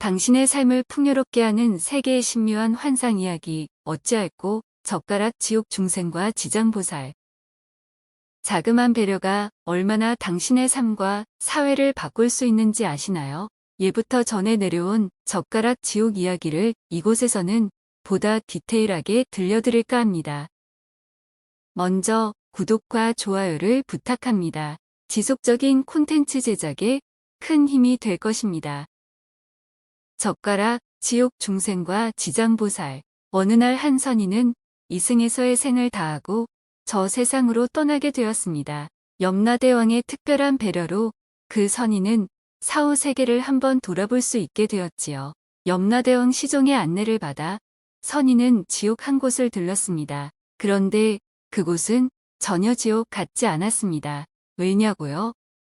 당신의 삶을 풍요롭게 하는 세계의 신묘한 환상 이야기, 어찌할꼬, 젓가락 지옥 중생과 지장보살. 자그만 배려가 얼마나 당신의 삶과 사회를 바꿀 수 있는지 아시나요? 예부터 전해 내려온 젓가락 지옥 이야기를 이곳에서는 보다 디테일하게 들려드릴까 합니다. 먼저 구독과 좋아요를 부탁합니다. 지속적인 콘텐츠 제작에 큰 힘이 될 것입니다. 젓가락 지옥 중생과 지장보살. 어느 날 한 선인은 이승에서의 생을 다하고 저 세상으로 떠나게 되었습니다. 염라대왕의 특별한 배려로 그 선인은 사후 세계를 한번 돌아볼 수 있게 되었지요. 염라대왕 시종의 안내를 받아 선인은 지옥 한 곳을 들렀습니다. 그런데 그곳은 전혀 지옥 같지 않았습니다. 왜냐고요?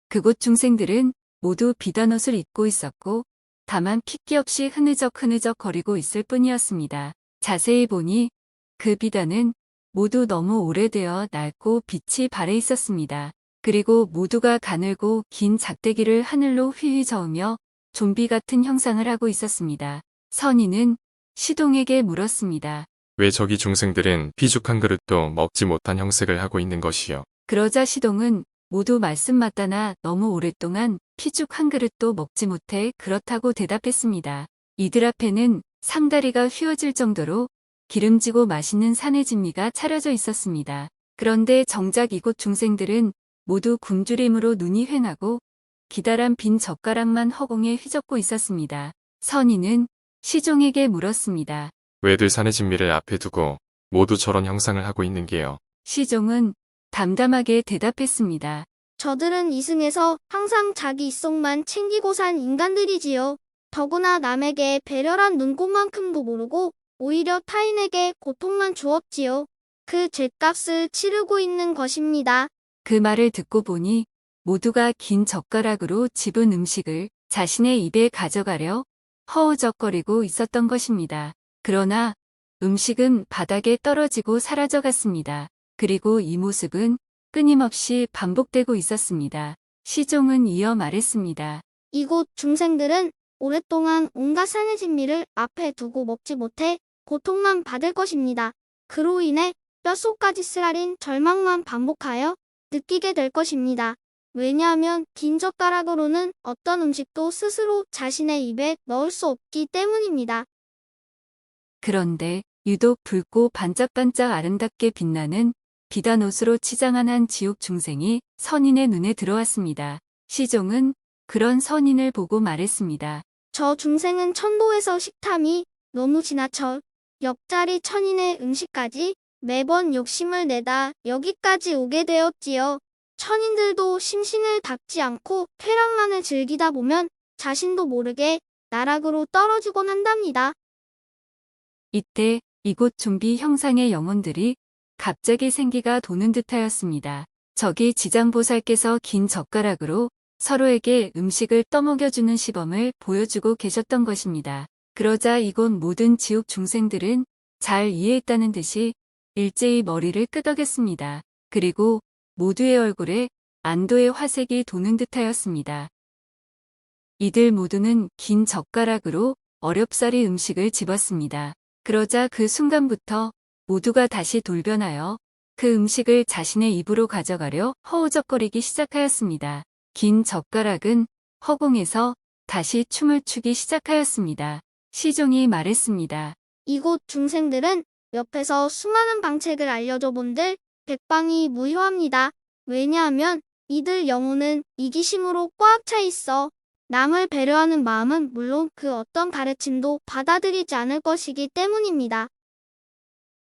그곳 중생들은 모두 비단 옷을 입고 있었고 다만 핏기 없이 흐느적 거리고 있을 뿐이었습니다. 자세히 보니 그 비단은 모두 너무 오래되어 낡고 빛이 발해 있었습니다. 그리고 모두가 가늘고 긴 작대기를 하늘로 휘휘 저으며 좀비 같은 형상을 하고 있었습니다. 선인은 시동에게 물었습니다. 왜 저기 중생들은 피죽 한 그릇도 먹지 못한 형색을 하고 있는 것이요? 그러자 시동은 모두 말씀마다나 너무 오랫동안 피죽 한 그릇도 먹지 못해 그렇다고 대답했습니다. 이들 앞에는 상다리가 휘어질 정도로 기름지고 맛있는 산의 진미가 차려져 있었습니다. 그런데 정작 이곳 중생들은 모두 굶주림으로 눈이 휑하고 기다란 빈 젓가락만 허공에 휘젓고 있었습니다. 선인은 시종에게 물었습니다. 왜들 산의 진미를 앞에 두고 모두 저런 형상을 하고 있는 게요? 시종은 담담하게 대답했습니다. 저들은 이승에서 항상 자기 입속만 챙기고 산 인간들이지요. 더구나 남에게 배려란 눈꼽만큼도 모르고 오히려 타인에게 고통만 주었지요. 그 죗값을 치르고 있는 것입니다. 그 말을 듣고 보니 모두가 긴 젓가락으로 집은 음식을 자신의 입에 가져가려 허우적거리고 있었던 것입니다. 그러나 음식은 바닥에 떨어지고 사라져갔습니다. 그리고 이 모습은 끊임없이 반복되고 있었습니다. 시종은 이어 말했습니다. 이곳 중생들은 오랫동안 온갖 산의 진미를 앞에 두고 먹지 못해 고통만 받을 것입니다. 그로 인해 뼛속까지 쓰라린 절망만 반복하여 느끼게 될 것입니다. 왜냐하면 긴 젓가락으로는 어떤 음식도 스스로 자신의 입에 넣을 수 없기 때문입니다. 그런데 유독 붉고 반짝반짝 아름답게 빛나는 비단 옷으로 치장한 한 지옥 중생이 선인의 눈에 들어왔습니다. 시종은 그런 선인을 보고 말했습니다. 저 중생은 천도에서 식탐이 너무 지나쳐 옆자리 천인의 음식까지 매번 욕심을 내다 여기까지 오게 되었지요. 천인들도 심신을 닦지 않고 쾌락만을 즐기다 보면 자신도 모르게 나락으로 떨어지곤 한답니다. 이때 이곳 좀비 형상의 영혼들이 갑자기 생기가 도는 듯하였습니다. 저기 지장보살께서 긴 젓가락으로 서로에게 음식을 떠먹여주는 시범을 보여주고 계셨던 것입니다. 그러자 이곳 모든 지옥 중생들은 잘 이해했다는 듯이 일제히 머리를 끄덕였습니다. 그리고 모두의 얼굴에 안도의 화색이 도는 듯하였습니다. 이들 모두는 긴 젓가락으로 어렵사리 음식을 집었습니다. 그러자 그 순간부터 모두가 다시 돌변하여 그 음식을 자신의 입으로 가져가려 허우적거리기 시작하였습니다. 긴 젓가락은 허공에서 다시 춤을 추기 시작하였습니다. 시종이 말했습니다. 이곳 중생들은 옆에서 수많은 방책을 알려줘 본들 백방이 무효합니다. 왜냐하면 이들 영혼은 이기심으로 꽉 차 있어 남을 배려하는 마음은 물론 그 어떤 가르침도 받아들이지 않을 것이기 때문입니다.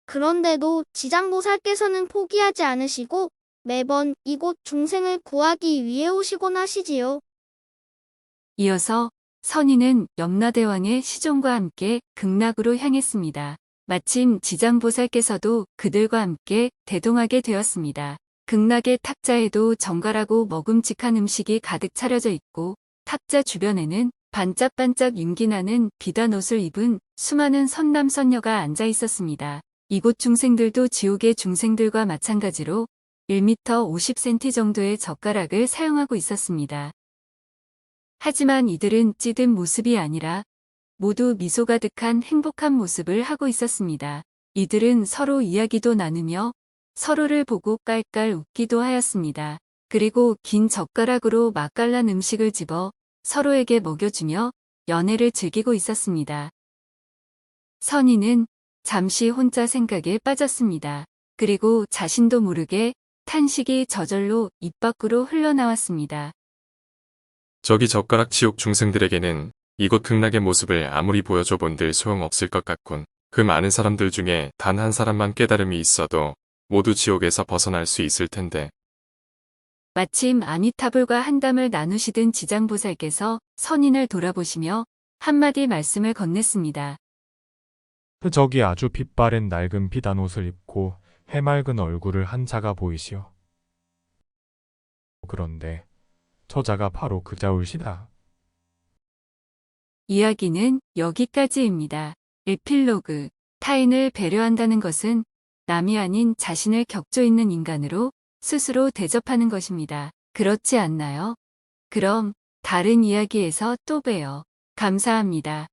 그런데도 지장보살께서는 포기하지 않으시고 매번 이곳 중생을 구하기 위해 오시곤 하시지요. 이어서 선인은 염라대왕의 시종과 함께 극락으로 향했습니다. 마침 지장보살께서도 그들과 함께 대동하게 되었습니다. 극락의 탁자에도 정갈하고 먹음직한 음식이 가득 차려져 있고 탁자 주변에는 반짝반짝 윤기나는 비단 옷을 입은 수많은 선남선녀가 앉아 있었습니다. 이곳 중생들도 지옥의 중생들과 마찬가지로 1m 50cm 정도의 젓가락을 사용하고 있었습니다. 하지만 이들은 찌든 모습이 아니라 모두 미소 가득한 행복한 모습을 하고 있었습니다. 이들은 서로 이야기도 나누며 서로를 보고 깔깔 웃기도 하였습니다. 그리고 긴 젓가락으로 맛깔난 음식을 집어 서로에게 먹여주며 연애를 즐기고 있었습니다. 선희는 잠시 혼자 생각에 빠졌습니다. 그리고 자신도 모르게 탄식이 저절로 입 밖으로 흘러나왔습니다. 저기 젓가락 지옥 중생들에게는 이곳 극락의 모습을 아무리 보여줘 본들 소용없을 것 같군. 그 많은 사람들 중에 단 한 사람만 깨달음이 있어도 모두 지옥에서 벗어날 수 있을 텐데. 마침 아미타불과 한담을 나누시던 지장보살께서 선인을 돌아보시며 한마디 말씀을 건넸습니다. 저기 아주 빛바랜 낡은 비단 옷을 입고 해맑은 얼굴을 한 자가 보이시오. 그런데 저 자가 바로 그 자울시다. 이야기는 여기까지입니다. 에필로그. 타인을 배려한다는 것은 남이 아닌 자신을 격조 있는 인간으로 스스로 대접하는 것입니다. 그렇지 않나요? 그럼 다른 이야기에서 또 봬요. 감사합니다.